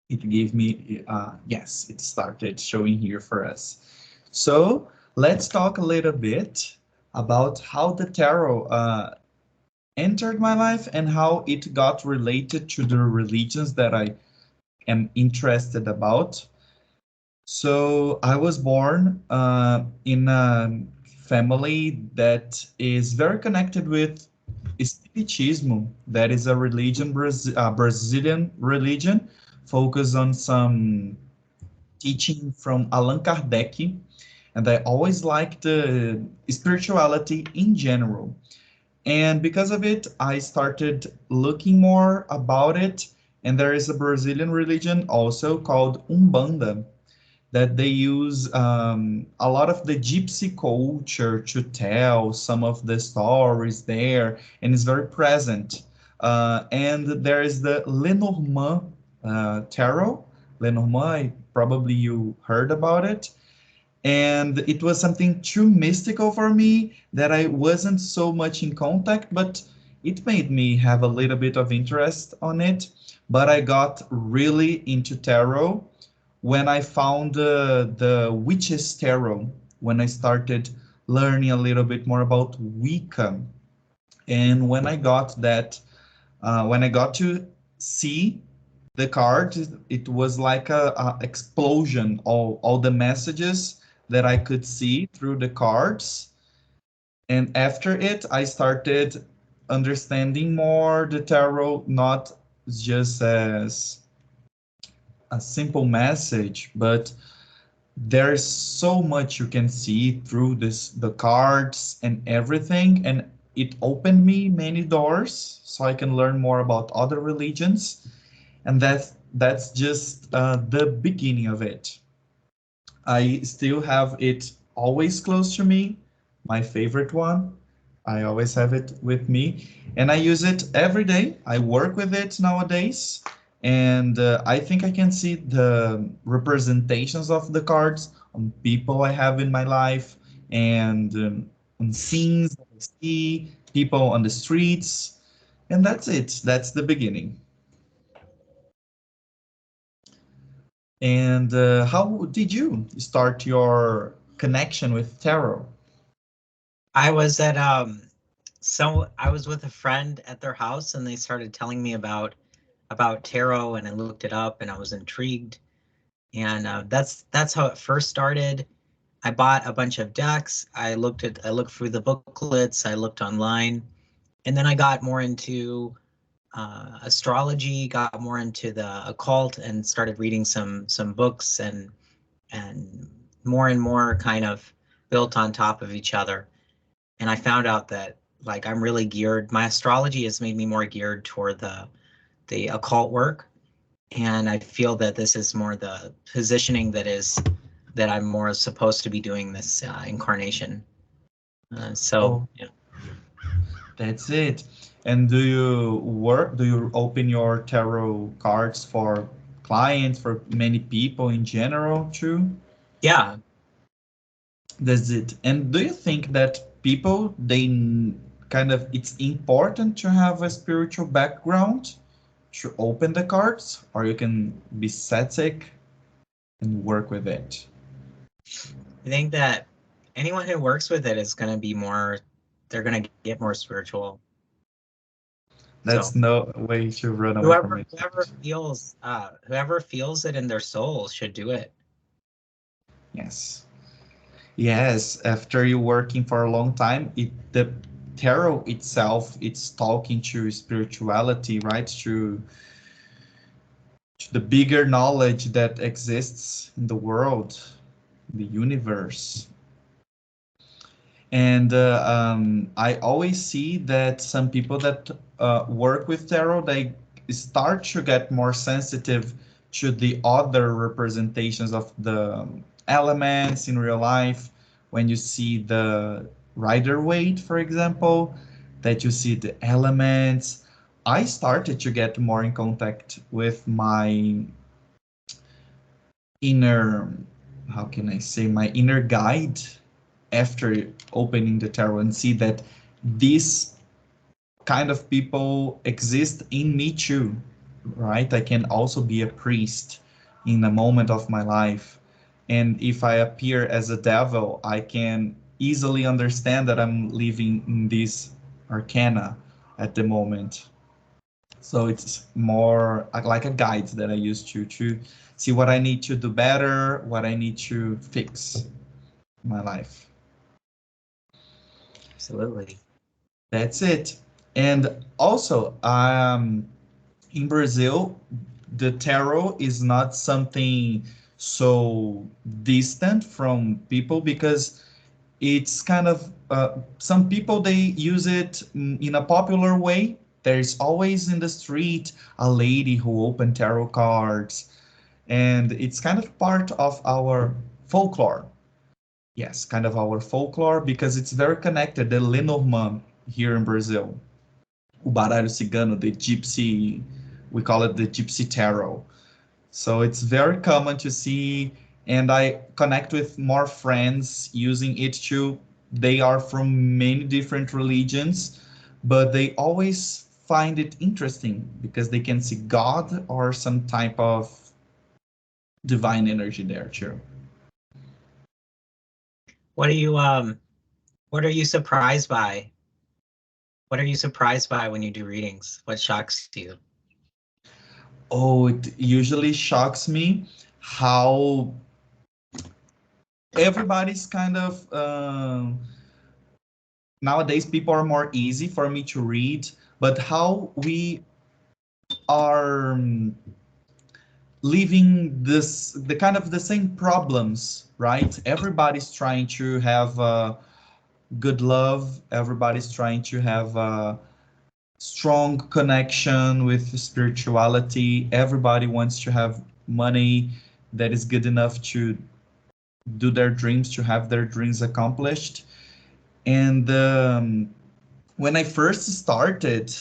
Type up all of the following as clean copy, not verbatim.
It gave me, yes, it started showing here for us. So let's talk a little bit about how the tarot entered my life and how it got related to the religions that I am interested about. So I was born in a family that is very connected with Espiritismo. That is a religion, Brazilian religion, focused on some teaching from Allan Kardec. And I always liked spirituality in general. And because of it, I started looking more about it. And there is a Brazilian religion also called Umbanda that they use a lot of the gypsy culture to tell some of the stories there, and it's very present. And there is the Lenormand tarot. Lenormand, probably you heard about it. And it was something too mystical for me that I wasn't so much in contact, but it made me have a little bit of interest on it. But I got really into tarot when I found the witches tarot, when I started learning a little bit more about Wicca, and when I got to see the cards, it was like a explosion. All the messages that I could see through the cards, and after it, I started understanding more the tarot, not just as a simple message, but there's so much you can see through the cards and everything, and it opened me many doors so I can learn more about other religions, and that's just the beginning of it. I still have it always close to me, my favorite one. I always have it with me, and I use it every day. I work with it nowadays, and I think I can see the representations of the cards on people I have in my life, and on scenes that I see, people on the streets, and that's it. That's the beginning. And how did you start your connection with tarot? I was at so I was with a friend at their house and they started telling me about tarot, and I looked it up and I was intrigued. And that's how it first started. I bought a bunch of decks. I looked through the booklets, I looked online, and then I got more into astrology, got more into the occult, and started reading some books, and more kind of built on top of each other. And I found out that like I'm really geared. My astrology has made me more geared toward the occult work, and I feel that this is more the positioning that I'm more supposed to be doing this incarnation. So Oh, yeah. that's it. And do you work? Do you open your tarot cards for clients, for many people in general too? Yeah, That's it. And do you think that people kind of it's important to have a spiritual background to open the cards, or you can be static and work with it? I think that anyone who works with it is going to be more. They're going to get more spiritual. That's So no way to run away from it. whoever feels it in their soul should do it. Yes. Yes, after you working for a long time, the tarot itself, it's talking to spirituality, right? To the bigger knowledge that exists in the world, the universe. And I always see that some people that work with tarot, they start to get more sensitive to the other representations of the elements in real life. When you see the rider waite, for example, that you see the elements, I started to get more in contact with my inner, how can I say, my inner guide after opening the tarot and see that these kind of people exist in me too, right? I can also be a priest in a moment of my life. And if I appear as a devil, I can easily understand that I'm living in this arcana at the moment. So it's more like a guide that I use to see what I need to do better, what I need to fix in my life. Absolutely. That's it. And also, in Brazil, the tarot is not something so distant from people because it's kind of some people they use it in a popular way. There's always in the street a lady who open tarot cards, and it's kind of part of our folklore. Yes, kind of our folklore because it's very connected. The Lenormand here in Brazil, o baralho cigano, the gypsy, we call it the gypsy tarot. So it's very common to see, and I connect with more friends using it too. They are from many different religions, but they always find it interesting because they can see God or some type of divine energy there too. What are you what are you surprised by? What are you surprised by when you do readings? What shocks you? Oh, it usually shocks me how everybody's kind of nowadays people are more easy for me to read, but how we are living this the kind of the same problems, right? Everybody's trying to have good love, everybody's trying to have a strong connection with spirituality, everybody wants to have money that is good enough to do their dreams, to have their dreams accomplished. And when I first started,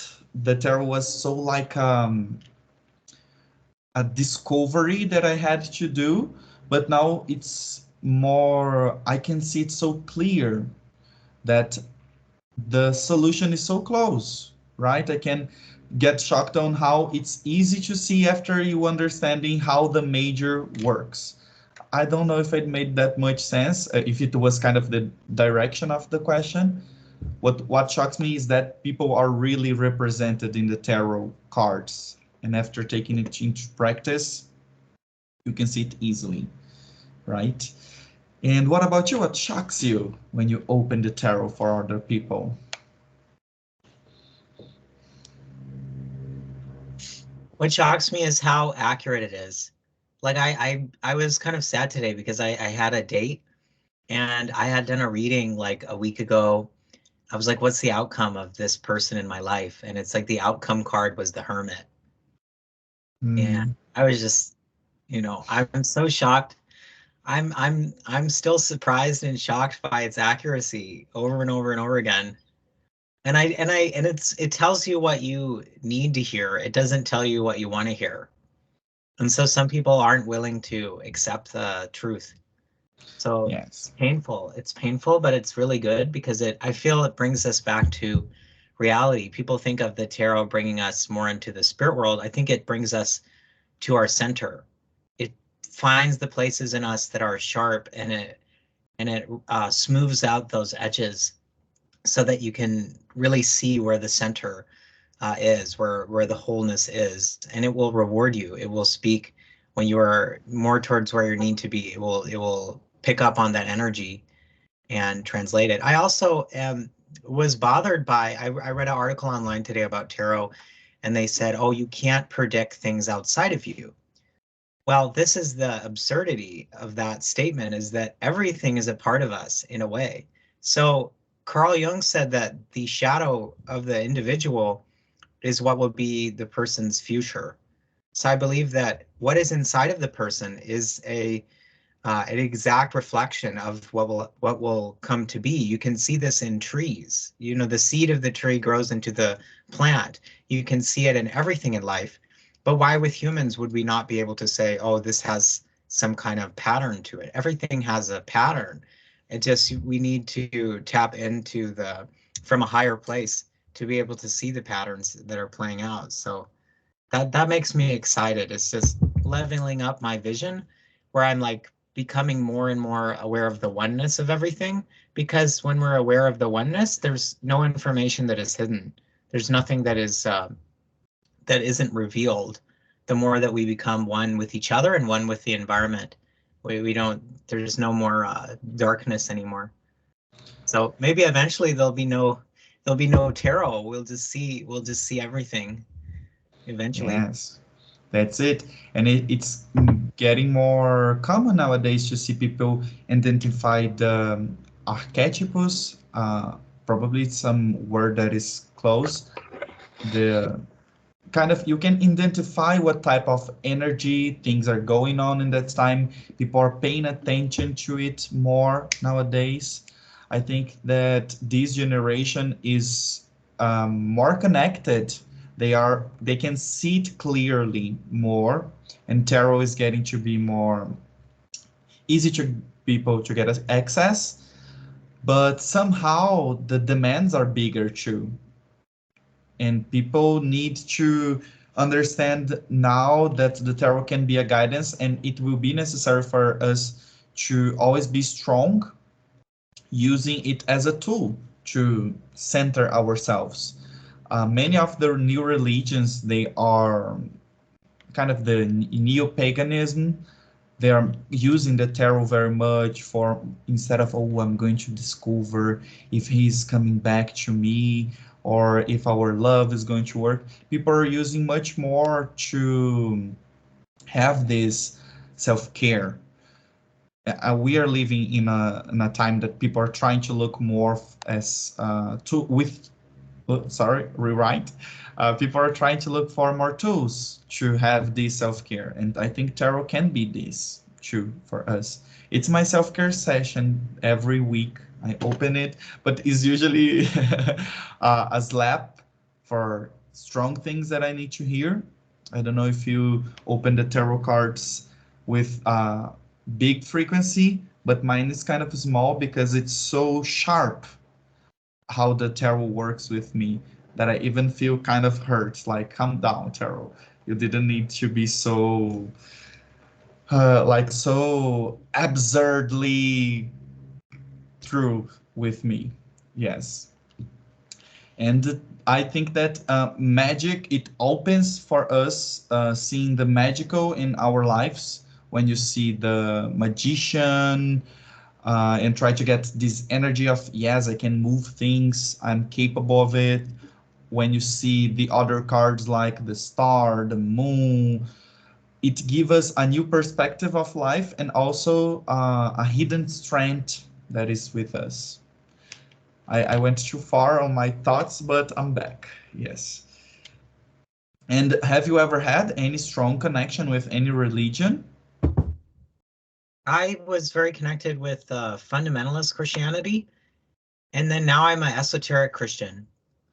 the tarot was so like a discovery that I had to do, but now it's more, I can see it so clear that the solution is so close, right? I can get shocked on how it's easy to see after you understanding how the major works. I don't know if it made that much sense, if it was kind of the direction of the question. What shocks me is that people are really represented in the tarot cards, and after taking it into practice, you can see it easily, right? And what about you? What shocks you when you open the tarot for other people? What shocks me is how accurate it is. Like I was kind of sad today because I had a date and I had done a reading like a week ago. I was like, what's the outcome of this person in my life? And it's like the outcome card was the Hermit. And Mm, I was just, I'm so shocked. I'm still surprised and shocked by its accuracy over and over and over again. And it tells you what you need to hear. It doesn't tell you what you want to hear. And so some people aren't willing to accept the truth. So yes. painful. It's painful, but it's really good because I feel it brings us back to reality. People think of the tarot bringing us more into the spirit world. I think it brings us to our center. It finds the places in us that are sharp and it smooths out those edges so that you can really see where the center is, where the wholeness is, and it will reward you. It will speak when you are more towards where you need to be. It will pick up on that energy and translate it. I also was bothered by I read an article online today about tarot, and they said, "Oh, you can't predict things outside of you." Well, this is the absurdity of that statement is that everything is a part of us in a way. So Carl Jung said that the shadow of the individual is what will be the person's future. So I believe that what is inside of the person is an exact reflection of what will come to be. You can see this in trees. The seed of the tree grows into the plant. You can see it in everything in life. But why with humans would we not be able to say, oh, this has some kind of pattern to it? Everything has a pattern. It just we need to tap into the from a higher place to be able to see the patterns that are playing out. So that makes me excited. It's just leveling up my vision, where I'm like becoming more and more aware of the oneness of everything. Because when we're aware of the oneness, there's no information that is hidden. There's nothing that is that isn't revealed. The more that we become one with each other and one with the environment, we don't. There's no more darkness anymore. So maybe eventually there'll be no tarot. We'll just see everything eventually. Yes, that's it. And it's getting more common nowadays to see people identify the archetypus. Probably some word that is close. The kind of you can identify what type of energy things are going on in that time. People are paying attention to it more nowadays. I think that this generation is more connected. They can see it clearly more, and tarot is getting to be more easy to people to get access. But somehow the demands are bigger too, and people need to understand now that the tarot can be a guidance, and it will be necessary for us to always be strong using it as a tool to center ourselves. Many of the new religions, they are kind of the neo-paganism. They are using the tarot very much for, instead of, oh, I'm going to discover if he's coming back to me or if our love is going to work. People are using much more to have this self-care. We are living in a time that people are trying to look more as to with sorry, rewrite. People are trying to look for more tools to have this self-care, and I think tarot can be this too for us. It's my self-care session every week. I open it, but it's usually a slap for strong things that I need to hear. I don't know if you open the tarot cards with big frequency, but mine is kind of small because it's so sharp how the tarot works with me that I even feel kind of hurt. Like, calm down, tarot. You didn't need to be so like so absurdly true with me. Yes. And I think that magic, it opens for us seeing the magical in our lives. When you see the magician and try to get this energy of, yes, I can move things, I'm capable of it. When you see the other cards like the star, the moon, it gives us a new perspective of life, and also a hidden strength that is with us. I went too far on my thoughts, but I'm back. Yes. And have you ever had any strong connection with any religion? I was very connected with fundamentalist Christianity, and then now I'm an esoteric Christian.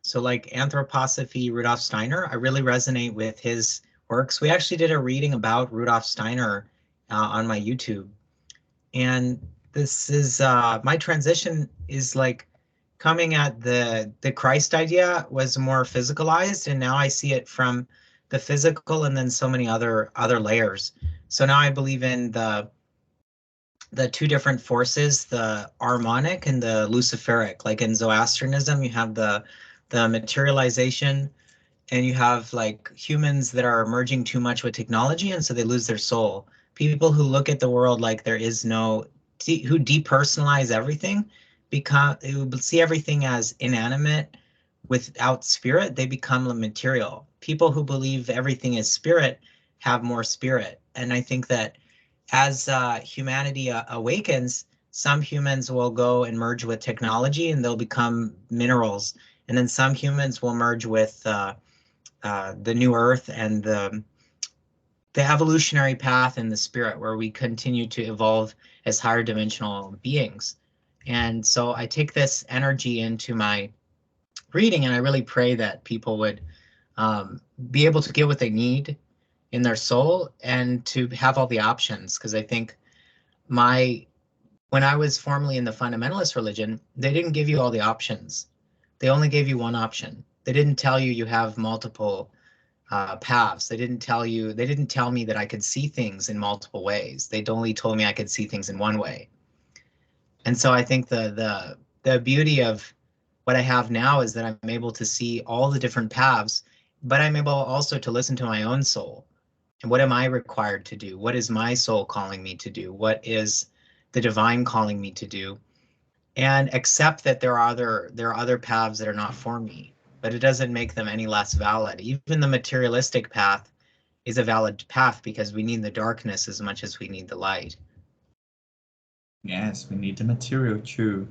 So like anthroposophy, Rudolf Steiner, I really resonate with his works. We actually did a reading about Rudolf Steiner on my YouTube. And this is my transition is like coming at the Christ idea was more physicalized, and now I see it from the physical and then so many other layers. So now I believe in the two different forces, the harmonic and the luciferic. Like in Zoroastrianism, you have the materialization, and you have like humans that are merging too much with technology, and so they lose their soul. People who look at the world like there is no, who depersonalize everything, become who see everything as inanimate without spirit, they become material. People who believe everything is spirit have more spirit, and I think that as humanity awakens, some humans will go and merge with technology and they'll become minerals. And then some humans will merge with the new earth and the evolutionary path in the spirit, where we continue to evolve as higher dimensional beings. And so I take this energy into my reading, and I really pray that people would be able to get what they need in their soul and to have all the options. Because I think when I was formerly in the fundamentalist religion, they didn't give you all the options. They only gave you one option. They didn't tell you you have multiple paths. They didn't tell me that I could see things in multiple ways. They'd only told me I could see things in one way. And so I think the beauty of what I have now is that I'm able to see all the different paths, but I'm able also to listen to my own soul. And what am I required to do? What is my soul calling me to do? What is the divine calling me to do? And accept that there are other paths that are not for me, but it doesn't make them any less valid. Even the materialistic path is a valid path because we need the darkness as much as we need the light. Yes, we need the material too.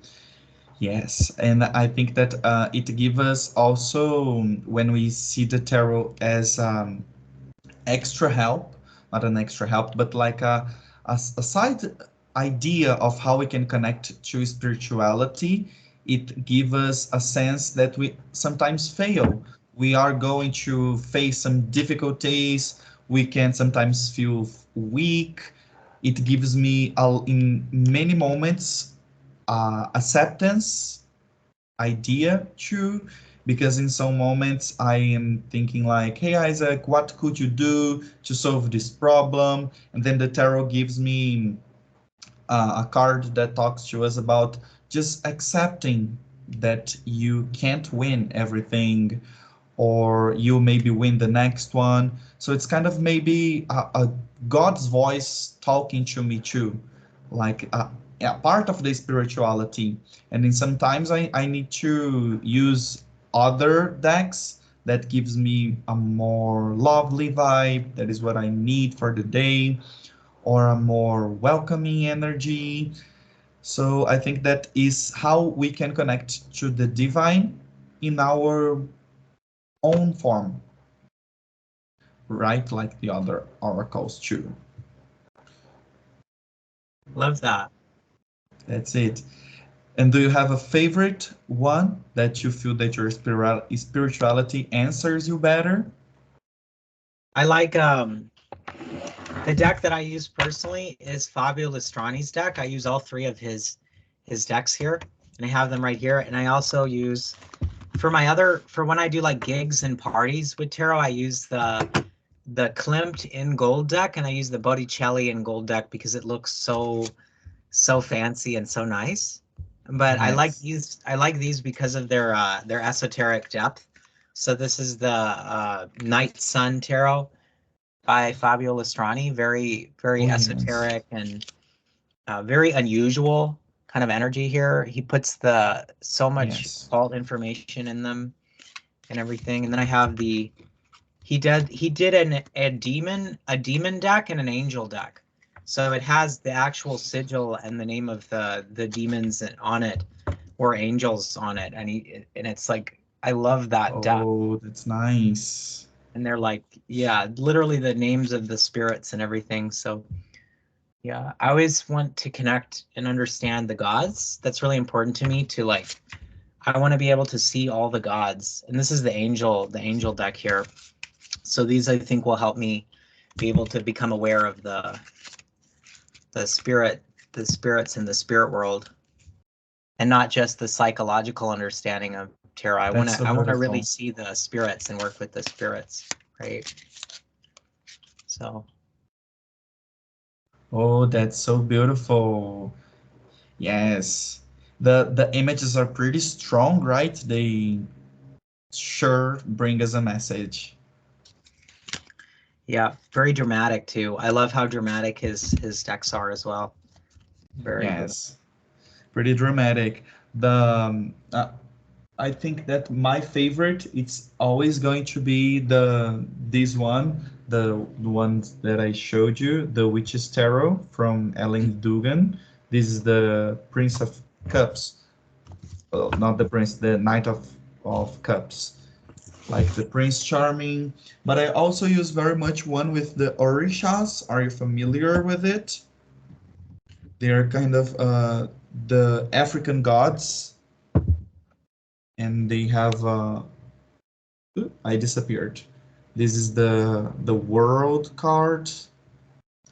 Yes, and I think that it gives us also when we see the tarot as extra help, not an extra help, but like a side idea of how we can connect to spirituality. It gives us a sense that we sometimes fail. We are going to face some difficulties. We can sometimes feel weak. It gives me, in many moments, acceptance idea too, because in some moments I am thinking like, hey Isaac, what could you do to solve this problem? And then the tarot gives me a card that talks to us about just accepting that you can't win everything, or you maybe win the next one. So it's kind of maybe a God's voice talking to me too, like a part of the spirituality. And then sometimes I need to use other decks that gives me a more lovely vibe. That is what I need for the day, or a more welcoming energy. So I think that is how we can connect to the divine in our own form, right? Like the other oracles too. Love that. That's it. And do you have a favorite one that you feel that your spirituality answers you better? I like the deck that I use personally is Fabio Listrani's deck. I use all three of his decks here, and I have them right here. And I also use for when I do like gigs and parties with tarot, I use the Klimt in gold deck, and I use the Botticelli in gold deck because it looks so fancy and so nice. But Yes. I like these because of their esoteric depth. So this is the Night Sun Tarot by Fabio Listrani. Very Oh yes. esoteric and very unusual kind of energy here. He puts the so much Yes. alt information in them and everything. And then I have he did a demon deck and an angel deck. So it has the actual sigil and the name of the demons on it, or angels on it, and it's like I love that deck. Oh, that's nice. And they're like, yeah, literally the names of the spirits and everything. So yeah, I always want to connect and understand the gods. That's really important to me to like I want to be able to see all the gods. And this is the angel deck here. So these I think will help me be able to become aware of the spirit, the spirits in the spirit world, and not just the psychological understanding of tarot. That's so I want to really beautiful. see the spirits and work with the spirits, right? So Oh, that's so beautiful. Yes. The images are pretty strong, right? They sure bring us a message. yeah, very dramatic too. I love how dramatic his decks are as well. Very good. Yes. Pretty dramatic. The I think that my favorite it's always going to be this one, the ones that I showed you, the Witch's Tarot from Ellen Dugan. This is the Prince of Cups. Well, not the Prince, the Knight of Cups. Like the Prince Charming. But I also use very much one with the Orishas. Are you familiar with it? They are kind of the African gods, and they have I disappeared. This is the world card.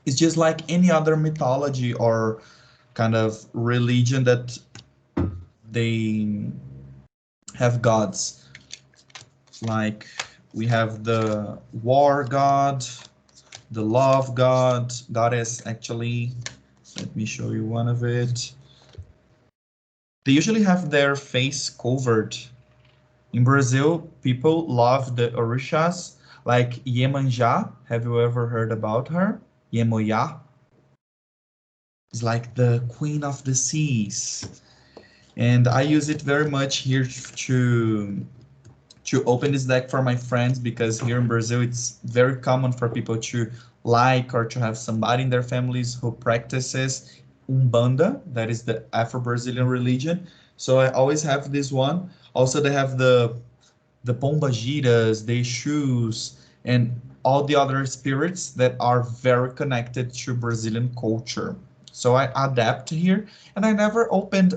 It's just like any other mythology or kind of religion that they have gods. Like We have the war god, the love god, goddess actually. Let me show you one of it. They usually have their face covered. In Brazil, people love the orishas, like Iemanjá. Have you ever heard about her? Iemoyá is like the queen of the seas. And I use it very much here to open this deck for my friends, because here in Brazil it's very common for people to like or to have somebody in their families who practices Umbanda, that is the Afro-Brazilian religion. So I always have this one. Also, they have the pombagiras, the Exus, and all the other spirits that are very connected to Brazilian culture. So I adapt here, and I never opened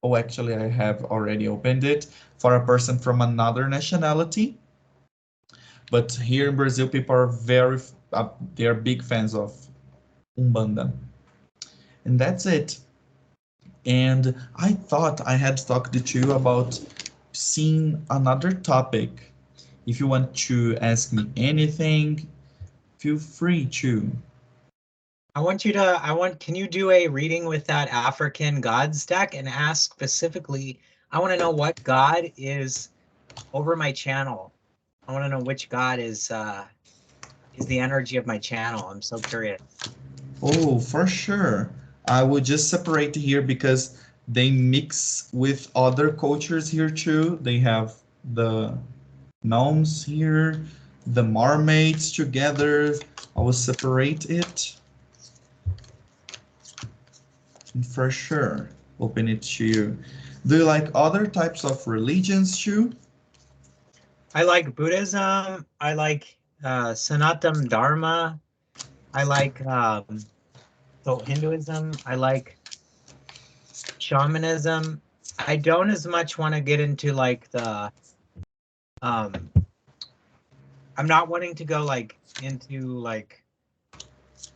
oh, actually, I have already opened it for a person from another nationality. But here in Brazil, people are they are big fans of Umbanda. And that's it. And I thought I had talked to you about seeing another topic. If you want to ask me anything, feel free to. Can you do a reading with that African gods deck and ask specifically, I want to know what god is over my channel. I want to know which god is the energy of my channel. I'm so curious. Oh, for sure. I would just separate here because they mix with other cultures here too. They have the gnomes here, the mermaids together. I will separate it and for sure open it to you. Do you like other types of religions too? I like Buddhism. I like Sanatana Dharma. I like so Hinduism. I like shamanism. I don't as much want to get into like the um I'm not wanting to go like into like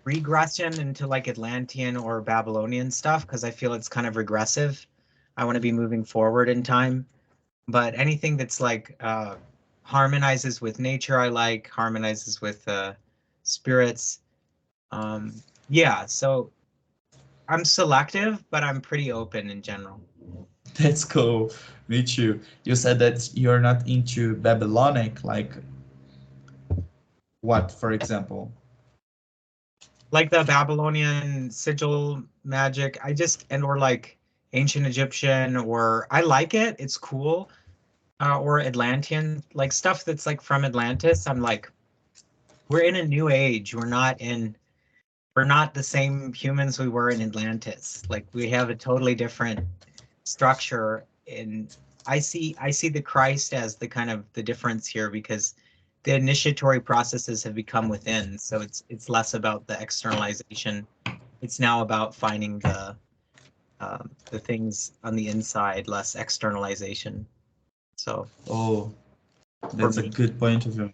regression into like Atlantean or Babylonian stuff because I feel it's kind of regressive. I want to be moving forward in time. But anything that's like harmonizes with nature, I like, harmonizes with spirits. Yeah, so I'm selective, but I'm pretty open in general. That's cool. Me too. You said that you're not into Babylonic, like what, for example? Like the Babylonian sigil magic, and or like ancient Egyptian, or I like it, it's cool. Or Atlantean, like stuff that's like from Atlantis. I'm like, we're in a new age. We're not the same humans we were in Atlantis. Like we have a totally different structure. And I see the Christ as the kind of the difference here because the initiatory processes have become within. So it's less about the externalization. It's now about finding the things on the inside, less externalization. So Oh, for that's a me. good point of view.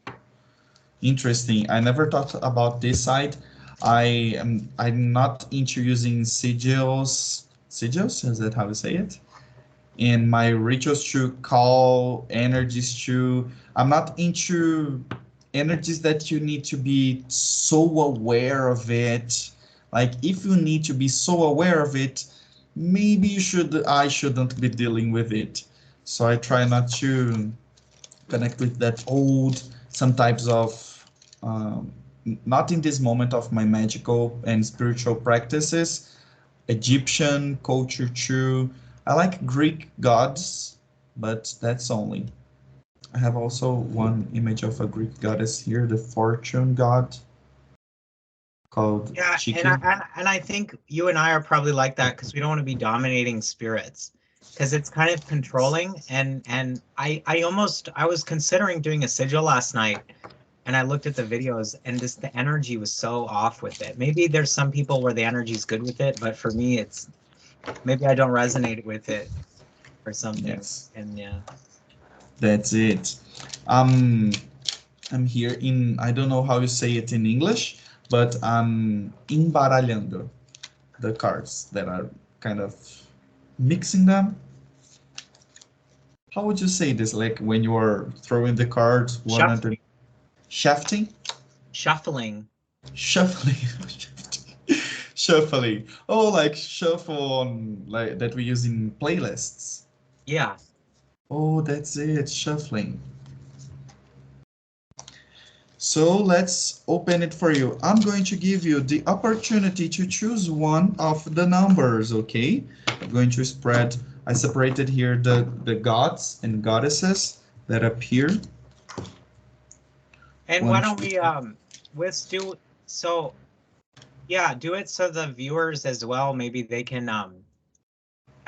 Interesting. I never thought about this side. I'm not into using sigils. Sigils, is that how you say it? In my rituals to call energies to. I'm not into energies that you need to be so aware of it. Like if you need to be so aware of it, maybe I shouldn't be dealing with it. So I try not to connect with that old, some types of um, not in this moment of my magical and spiritual practices, Egyptian culture too. I like Greek gods, but that's only. I have also one image of a Greek goddess here, the fortune god called Yeah, Chicken. and I think you and I are probably like that because we don't want to be dominating spirits because it's kind of controlling and I was considering doing a sigil last night and I looked at the videos and this the energy was so off with it. Maybe there's some people where the energy is good with it, but for me it's maybe I don't resonate with it or something. Yes, And yeah. that's it. Um, I'm here in, I don't know how you say it in English, but I'm embaralhando the cards that are kind of mixing them. How would you say this? Like when you are throwing the cards one under Shuffling. shafting, Shuffling. shuffling, shuffling. Oh, like shuffle on like that we use in playlists. Yeah. Oh, that's it, shuffling. So let's open it for you. I'm going to give you the opportunity to choose one of the numbers, okay? I'm going to spread, I separated here the gods and goddesses that appear. And why One, don't two, we let's do so yeah, do it so the viewers as well, maybe they can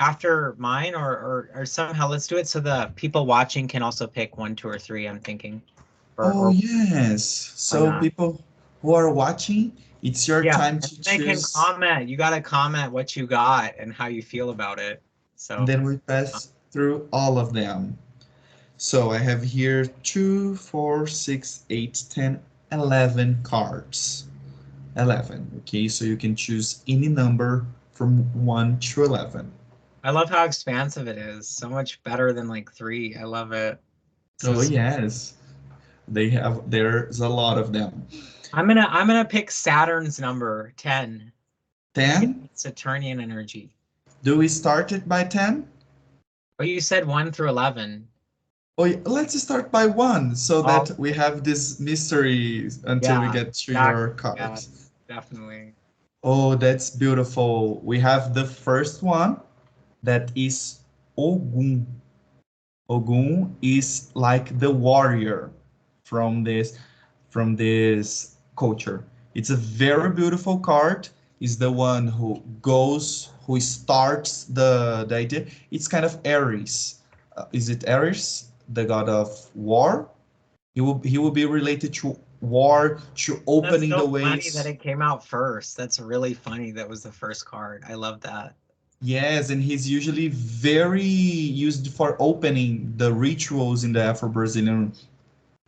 after mine or somehow let's do it so the people watching can also pick one, two, or three, I'm thinking. oh, Or yes. why So not? people who are watching, it's your Yeah, time and to they can choose, comment. You gotta comment what you got and how you feel about it. and So then we pass through all of them. So I have here 2, 4, 6, 8, 10, 11 cards. 11. Okay, so you can choose any number from 1 to 11. I love how expansive it is. So much better than like three. I love it. So Oh, yes. There's a lot of them. I'm gonna pick Saturn's number 10. I get 10. Saturnian energy. Do we start it by 10? But you said 1 through 11. Oh, let's start by 1 so Oh, that we have this mystery until we yeah, get to your exactly. Yeah, cards. definitely. Oh, that's beautiful. We have the first one that is Ogun. Ogun is like the warrior from this culture. It's a very beautiful card. Is the one who starts the idea. It's kind of Aries. Is it Aries, the god of war? He will be related to war, to That's opening so the funny that ways. it came out first. That's really funny. That was the first card. I love that. Yes, and he's usually very used for opening the rituals in the Afro-Brazilian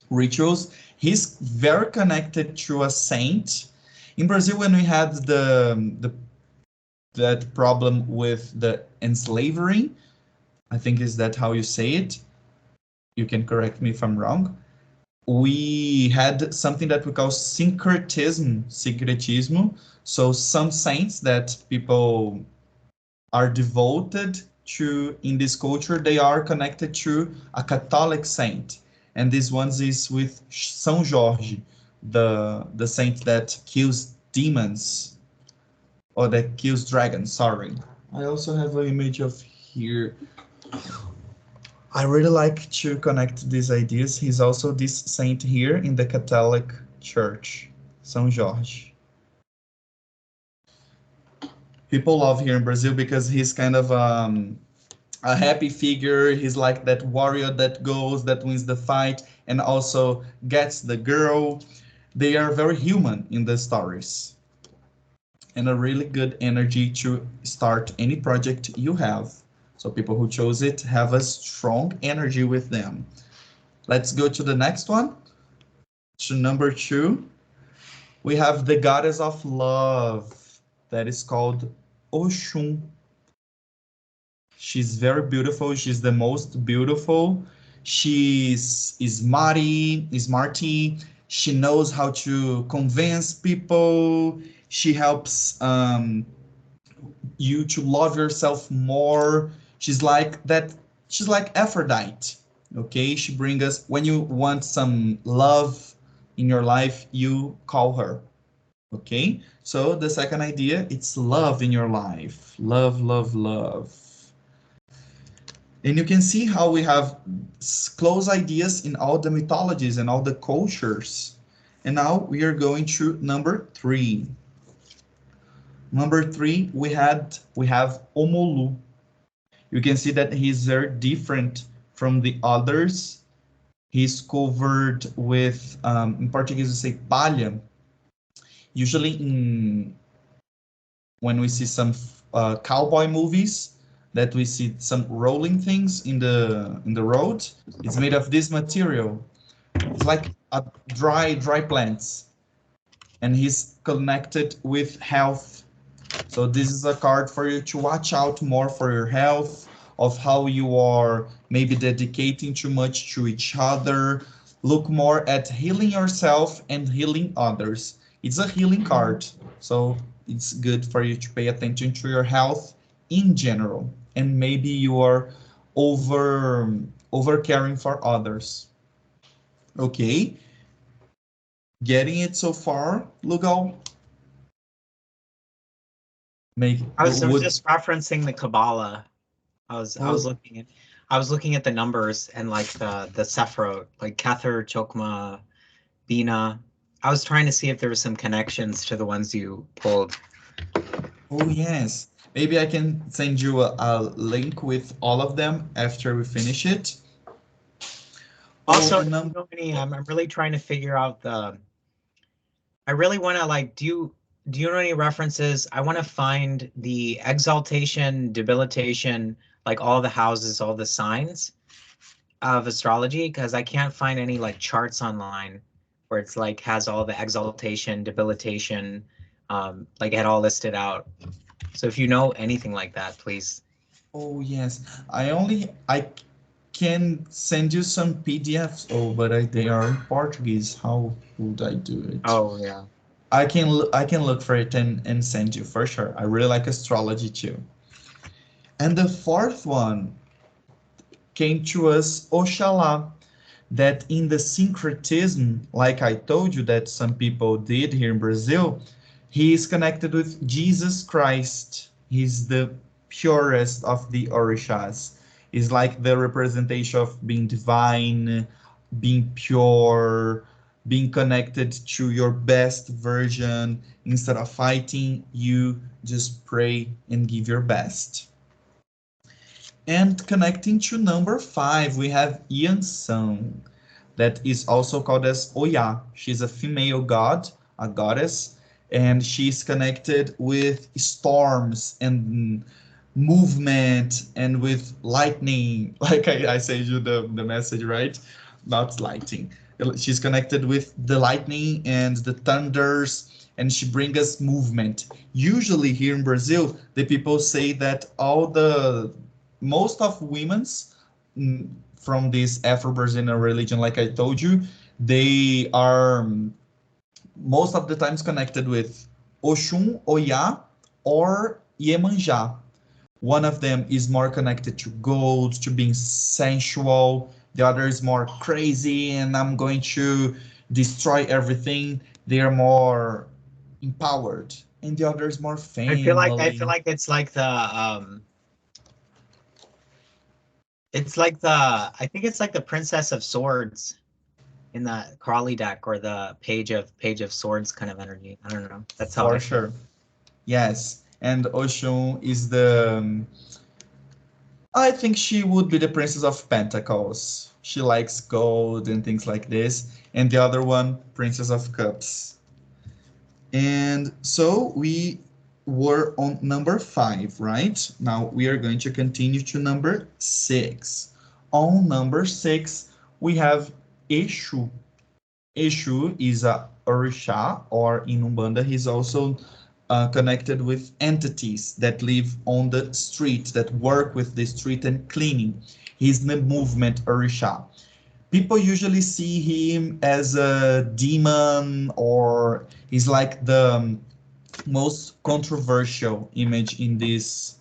rituals. He's very connected to a saint. In Brazil, when we had the that problem with the enslavering, I think is that how you say it? You can correct me if I'm wrong. We had something that we call syncretismo. So some saints that people are devoted to in this culture, they are connected to a Catholic saint. And this one is with São Jorge, the saint that kills demons or that kills dragons, sorry. I also have an image of here. I really like to connect these ideas. He's also this saint here in the Catholic Church, São Jorge. People love here in Brazil because he's kind of a happy figure. He's like that warrior that goes, that wins the fight, and also gets the girl. They are very human in the stories, and a really good energy to start any project you have. So people who chose it have a strong energy with them. Let's go to the next one. To number 2, we have the goddess of love that is called Oshun. She's very beautiful. She's the most beautiful. She's smarty. She knows how to convince people. She helps you to love yourself more. She's like that. She's like Aphrodite. Okay, she brings us when you want some love in your life, you call her. Okay, so the second idea, it's love in your life. Love, love, love. And you can see how we have close ideas in all the mythologies and all the cultures. And now we are going to number 3. Number 3, we have Omolu. You can see that he's very different from the others. He's covered with, in Portuguese we say palha. Usually when we see some cowboy movies, that we see some rolling things in the road, it's made of this material. It's like a dry plants, and he's connected with health. So this is a card for you to watch out more for your health, of how you are maybe dedicating too much to each other. Look more at healing yourself and healing others. It's a healing card, so it's good for you to pay attention to your health in general, and maybe you are over caring for others. Okay, getting it so far, Lugal? Make I was would just referencing the Kabbalah. I was oh looking at the numbers and like the Sephiroth, like Kether, Chokmah, Bina. I was trying to see if there were some connections to the ones you pulled. oh yes. Maybe I can send you a link with all of them after we finish it. Oh, Also, and if you know any, I'm really trying to figure out the. I really want to like do you know any references? I want to find the exaltation, debilitation, like all the houses, all the signs of astrology, because I can't find any like charts online where it's like has all the exaltation, debilitation, like it all listed out. So if you know anything like that, please. oh yes. I can send you some PDFs. Oh, but they are in Portuguese. How would I do it? Oh yeah. I can look for it and send you for sure. I really like astrology too. And the fourth one came to us Oxalá, that in the syncretism, like I told you that some people did here in Brazil, he is connected with Jesus Christ. He's the purest of the orishas. He's like the representation of being divine, being pure, being connected to your best version. Instead of fighting, you just pray and give your best. And connecting to number 5, we have Yansan, that is also called as Oya. She's a female god, a goddess, and she's connected with storms and movement and with lightning. Like I said you the message, right? Not lighting. She's connected with the lightning and the thunders, and she brings us movement. Usually here in Brazil, the people say that all the most of women's from this Afro-Brazilian religion, like I told you, they are most of the times connected with Oxum, Oya, or Iemanjá. One of them is more connected to gold, to being sensual. The other is more crazy, and I'm going to destroy everything. They are more empowered, and the other is more I feel family. like it's like the I think it's like the Princess of Swords in the Crawley deck or the Page of Swords kind of energy. I don't know. That's how For I feel. sure. Yes, and Oshun is the. I think she would be the Princess of Pentacles. She likes gold and things like this. And the other one, Princess of Cups. And so we were on number 5, right? Now we are going to continue to number 6. On number 6, we have Exu. Exu is a Orisha, or in Umbanda, he's also connected with entities that live on the street, that work with the street and cleaning. He's the movement Orisha. People usually see him as a demon, or he's like the most controversial image in this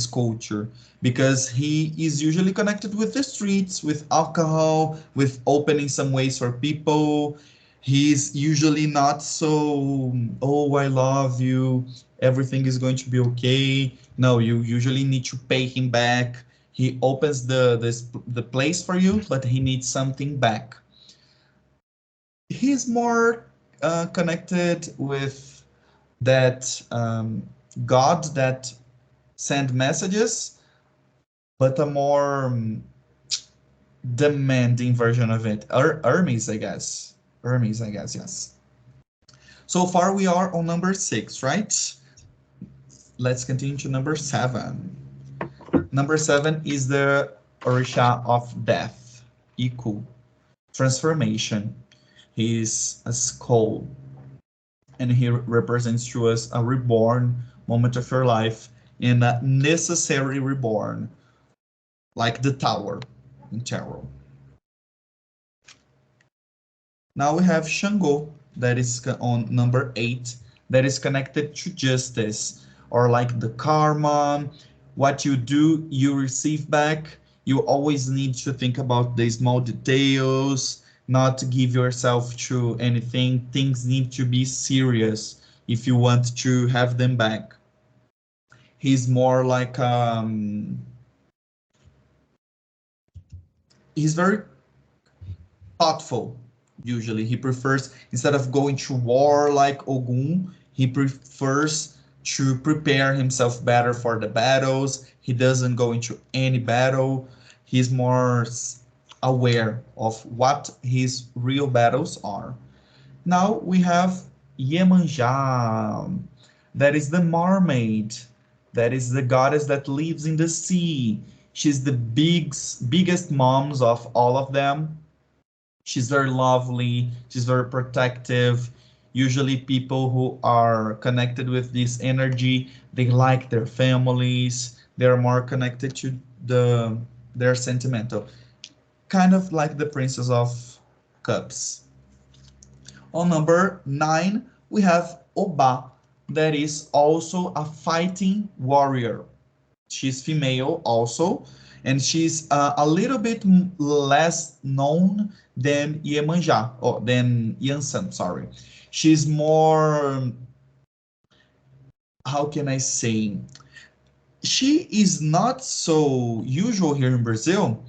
culture, because he is usually connected with the streets, with alcohol, with opening some ways for people. He's usually not so, oh, I love you, everything is going to be okay. No, you usually need to pay him back. He opens the place for you, but he needs something back. He's more connected with that God that send messages, but a more demanding version of it. Hermes, I guess. Hermes, I guess, yes. So far we are on number 6, right? Let's continue to number 7. Number 7 is the Orisha of Death, Iku, transformation. He is a skull, and he represents to us a reborn moment of your life, and a necessary reborn. like the tower in tarot. Now we have Shango, that is on number 8, that is connected to justice, or like the karma. What you do, you receive back. You always need to think about the small details, not to give yourself to anything. Things need to be serious if you want to have them back. He's more like he's very thoughtful. Usually, he prefers, instead of going to war like Ogun, he prefers to prepare himself better for the battles. He doesn't go into any battle. He's more aware of what his real battles are. Now we have Iemanjá. That is the mermaid. That is the goddess that lives in the sea. She's the biggest moms of all of them. She's very lovely. She's very protective. Usually people who are connected with this energy, they like their families. They're more connected to their sentimental. Kind of like the Princess of Cups. On number 9, we have Oba, that is also a fighting warrior. She's female also, and she's a little bit less known than Iemanjá, or than Yansan, sorry. She's more, how can I say? She is not so usual here in Brazil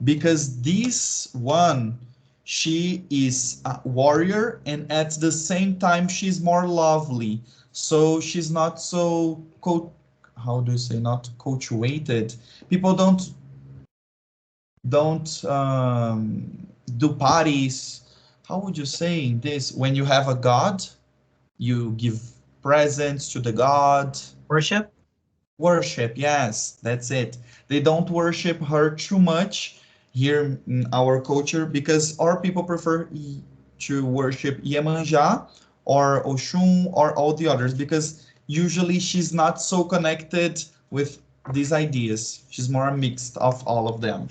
because this one, she is a warrior and at the same time she's more lovely. So she's not so, how do you say, not cultivated. People don't do parties. How would you say this? When you have a god, you give presents to the god. Worship? Worship, yes, that's it. They don't worship her too much here in our culture because our people prefer to worship Iemanjá or Oshun or all the others because usually she's not so connected with these ideas. She's more a mix of all of them.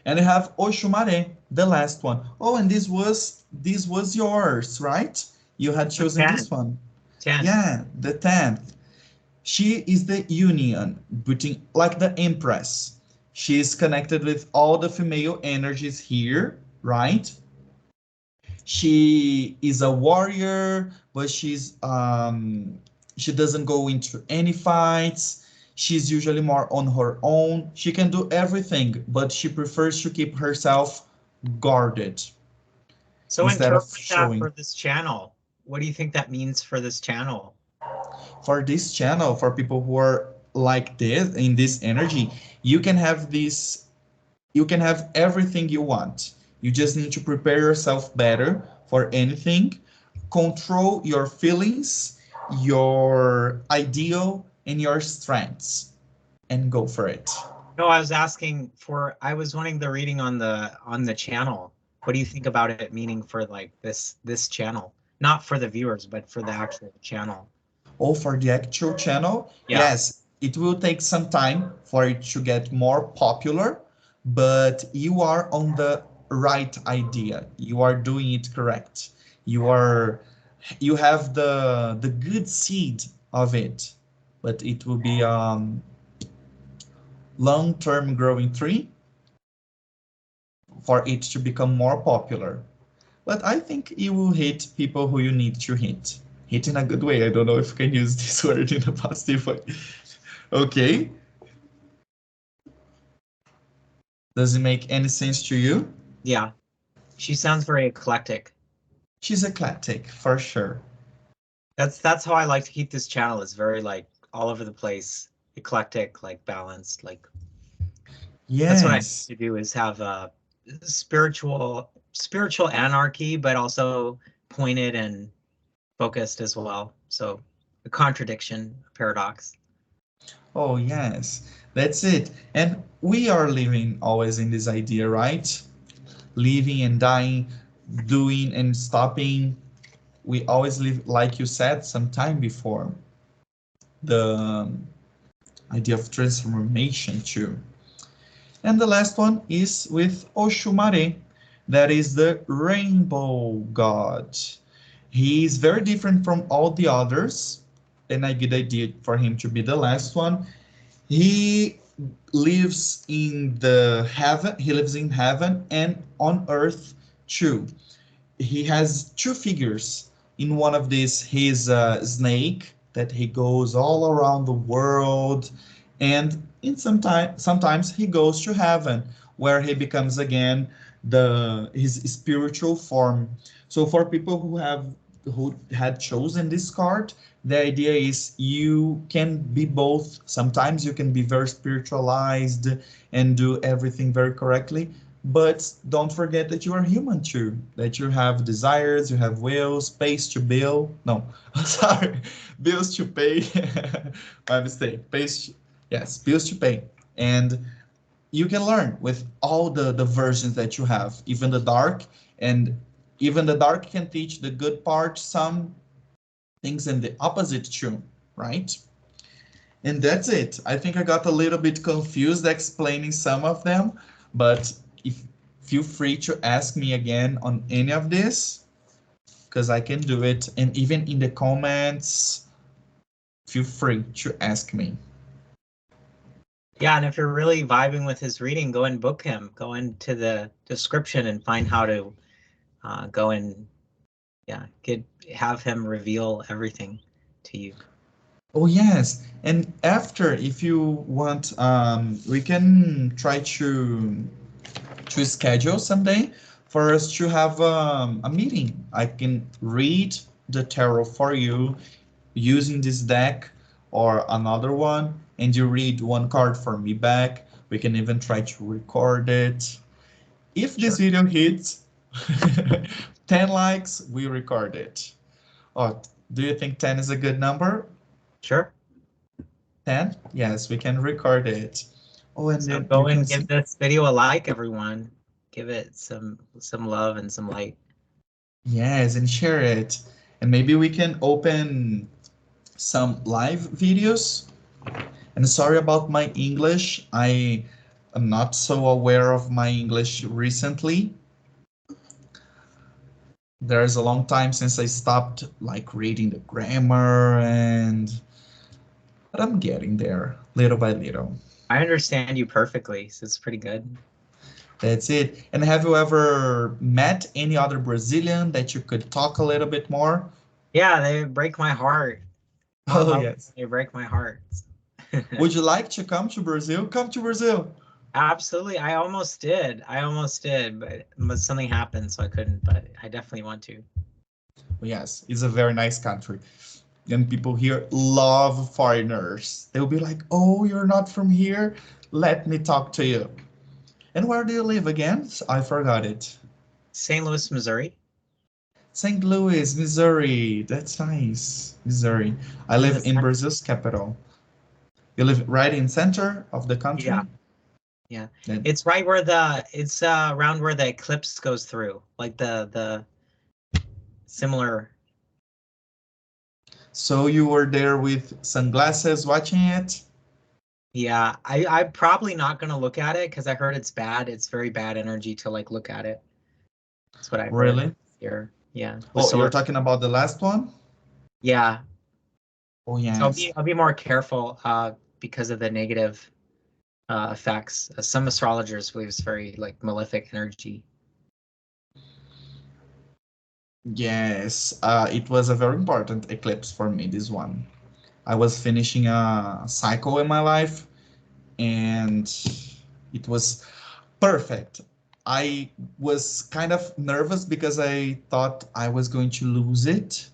And you have Oxumaré, the last one. Oh, and this was yours, right? You had chosen 10. this one. 10. Yeah, the 10th. She is the union between, like the Empress. She is connected with all the female energies here, right? She is a warrior, but she doesn't go into any fights. She's usually more on her own. She can do everything, but she prefers to keep herself guarded So instead of interpret that showing. for this channel. What do you think that means for this channel? For this channel, for people who are like this in this energy, you can have this, you can have everything you want. You just need to prepare yourself better for anything, control your feelings, your ideal, and your strengths, and go for it. No, I was asking for, I was wanting the reading on the channel. What do you think about it meaning for like this channel? Not for the viewers, but for the actual channel. Or for the actual channel, Yeah. yes, it will take some time for it to get more popular, but you are on the right idea. You are doing it correct. You have the good seed of it, but it will be long-term growing tree for it to become more popular. But I think you will hit people who you need to hit. Hit in a good way. I don't know if you can use this word in a positive way. Okay. Does it make any sense to you? Yeah. She sounds very eclectic. She's eclectic, for sure. That's how I like to keep this channel. It's very like all over the place, eclectic, like balanced, like that's what I like Yes. to do is have a spiritual anarchy, but also pointed and focused as well. So a contradiction, a paradox. Oh, yes. That's it. And we are living always in this idea, right? Living and dying, doing and stopping. We always live, like you said some time before, the idea of transformation too. And the last one is with Oshumare, that is the rainbow god. He is very different from all the others, and a good idea for him to be the last one. He lives in the heaven, he lives in heaven and on earth too. He has two figures. In one of these, he's a snake that he goes all around the world, and in sometimes he goes to heaven, where he becomes again the his spiritual form. So for people who had chosen this card, the idea is you can be both. Sometimes you can be very spiritualized and do everything very correctly, but don't forget that you are human too, that you have desires, you have wills, pays to bill. No, sorry, bills to pay. My mistake. Yes, bills to pay. And you can learn with all the versions that you have, even the dark. And even the dark can teach the good part, some things in the opposite too, right? And that's it. I think I got a little bit confused explaining some of them, but if feel free to ask me again on any of this, because I can do it. And even in the comments, feel free to ask me. Yeah, and if you're really vibing with his reading, go and book him. Go into the description and find how to go and have him reveal everything to you. Oh yes, and after, if you want, we can try to schedule someday for us to have a meeting. I can read the tarot for you using this deck or another one, and you read one card for me back. We can even try to record it. If this Sure. video hits 10 likes, we record it. Oh, do you think 10 is a good number? Sure. 10? Yes, we can record it. Oh, and So then go you can and give see. this video a like, everyone. Give it some love and some light. Yes, and share it. And maybe we can open some live videos. And sorry about my English. I am not so aware of my English recently. There's a long time since I stopped like reading the grammar, and but I'm getting there little by little. I understand you perfectly, so it's pretty good. That's it. And have you ever met any other Brazilian that you could talk a little bit more? Yeah, they break my heart. Oh, How yes. they break my heart. Would you like to come to Brazil? Come to Brazil. Absolutely. I almost did. But something happened, so I couldn't. But I definitely want to. Yes, it's a very nice country. And people here love foreigners. They'll be like, oh, you're not from here? Let me talk to you. And where do you live again? I forgot it. St. Louis, Missouri. St. Louis, Missouri. That's nice. Missouri. I In the live in center. Brazil's capital. You live right in center of the Yeah, country? yeah. Then- It's right where it's around where the eclipse goes through, like the similar. So you were there with sunglasses watching it? Yeah, I'm probably not gonna look at it because I heard it's bad. It's very bad energy to like look at it. That's what I heard Really? here. Yeah, with Oh, you're solar. talking about the last one? Yeah, Oh, so yes. I'll be more careful because of the negative effects. Some astrologers believe it's very like malefic energy. Yes, it was a very important eclipse for me, this one. I was finishing a cycle in my life, and it was perfect. I was kind of nervous because I thought I was going to lose it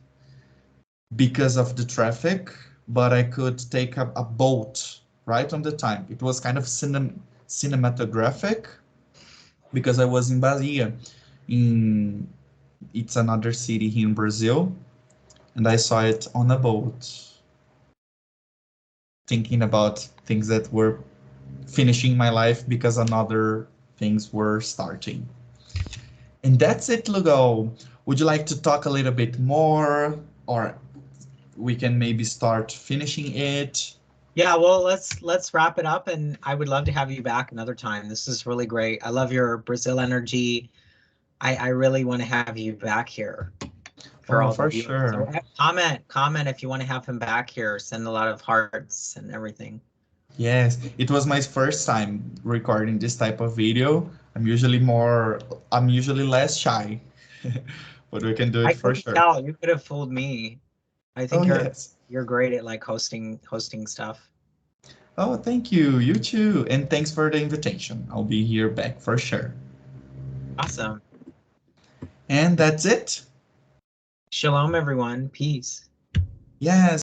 because of the traffic, but I could take a boat right on the time. It was kind of cinematographic because I was in Bahia. In It's another city here in Brazil, and I saw it on a boat, thinking about things that were finishing my life because another things were starting. And that's it, Lugo. Would you like to talk a little bit more, or we can maybe start finishing it? Yeah, well, let's wrap it up, and I would love to have you back another time. This is really great. I love your Brazil energy. I really want to have you back here for Oh, all the for viewers. So sure. comment if you want to have him back here. Send a lot of hearts and everything. Yes, it was my first time recording this type of video. I'm usually less shy, but we can do it I for couldn't sure. tell. You could have fooled me. I Oh, think yes. you're great at like hosting stuff. Oh, thank you. You too. And thanks for the invitation. I'll be here back for sure. Awesome. And that's it. Shalom, everyone. Peace. Yes.